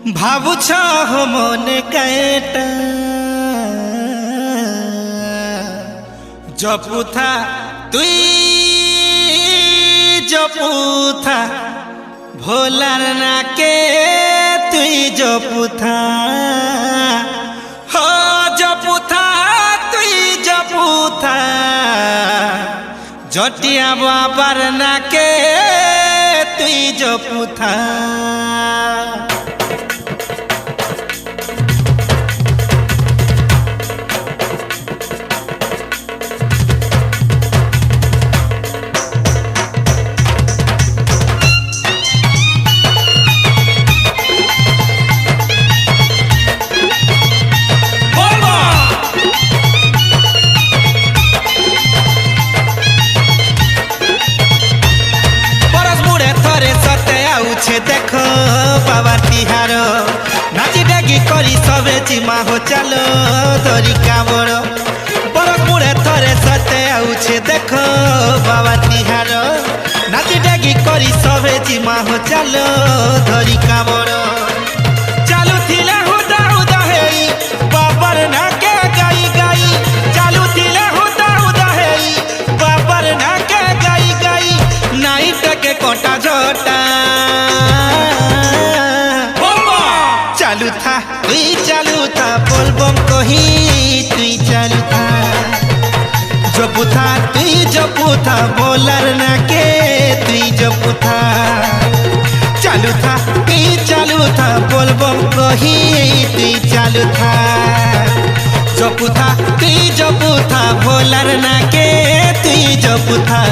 ভাবুছ মনে কাটা জপুথা তুই জপুথা ভোলার নাকে তুই জপুথা হো জপুথা তুই জপুথা জটিয়া বাবার নাকে তুই জপুথা देखो बाबा तिहार नाची डागी करी सबे जिमा हो चलो दरी कामर बरस मुड़े थरे सते आउछे देखो बाबा तिहार नाची डागी करी सबे जिमा हो चलो दरी कामर चालू थिले हुदा हुदा हेई बाबर नाके गाई गाई चालू थिले हुदा हुदा हेई बाबर नाके गाई गाई नाइट के कोटा झोटा चालू था तुई चालू था बोलबम कही तुई चालू था जपू था तुई जपू था बोलर ना के तुई जपू था चालू था तुई चालू था बोलबम कही तुई चालू था जपू था तुई जपू था बोलर ना के तुई जपू था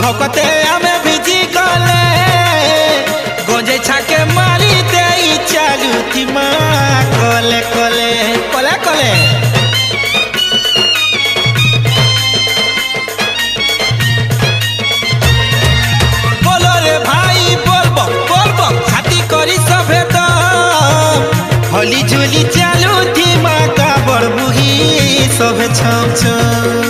भकते आमे भिजी गले गोजे छाके मारी दे चालू थी माँ कले कले कले कले बोलो रे भाई बोलबो छाती करी सभे दम हली झुली चालू थी माँ का बड़बुही सभे छम छम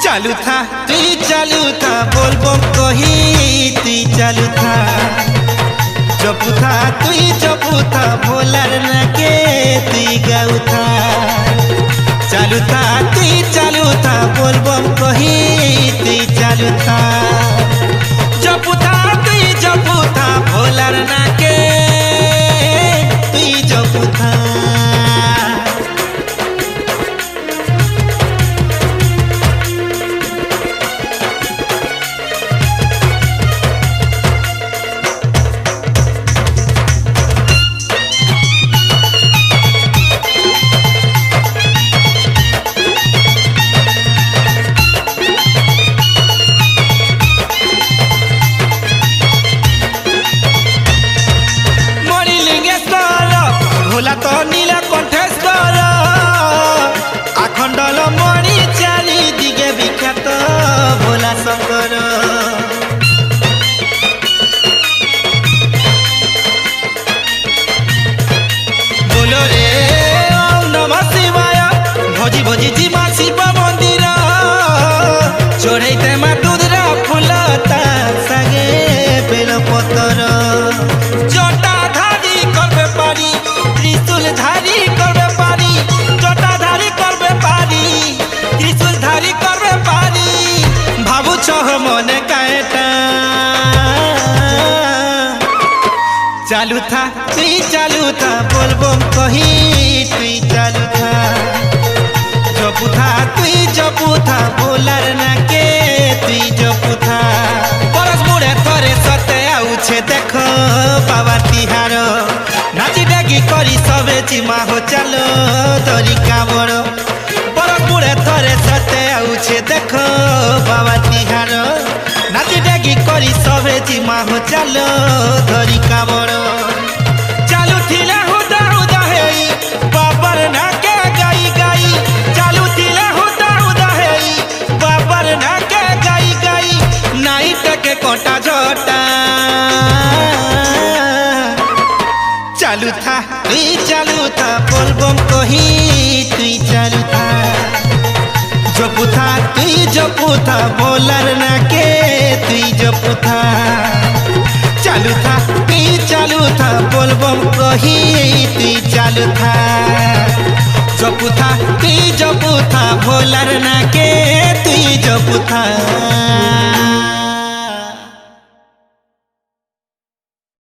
चालू था तुई चालू था बोलबम कही तुई चालू था जपू था तुई जपू था भोलार नाके तुई गाऊ था चालू था तुई चालू था बोलबम कही तुई चालू था जपू था तुई जपू था भोलार नाके तुई जपू था भोला तो नीला कंठेश्वर आखंडल मणि चाली दिगे विख्यात भोला शंकर बोलो रे ओम नमः शिवाय भोजी भोजी जीवा शिव मंदिर चढ़ते मा दूधरा फुलता सागे बेल पतर जटा धारी करबे पारी धारी करबे पारी जटा धारी करबे पारी त्रिशूल धारी करबे पारी भाबू छह मने काटा चालू था तुई चालू था बोलबम कही तुई चालू था जपू था तुई जपू था बोलर नाके तुई जपू था बरस मुड़े थरे सते आउछे देखो बाबा तिहार नाची চিমা হো চালো ধরি কামড় বড় মুড়ে থরে সতে আউছে দেখো বাবা তিহার নাচি ডাকি করি সবে চিমা হো চালো ধরি কামড় চালু থিলা হুদা হুদা হেই বাবার নাকে গাই গাই চালু থিলা হুদা হুদা হেই বাবার নাকে গাই গাই নাই তাকে কোটা ঝটা चालू था बोलबम कही तुई चालू था तुई जपू था बोलर ना के तुई जपू था चालू था बोलबम कही तुई चालू था तुई जपू था बोलर ना के तुई जपू था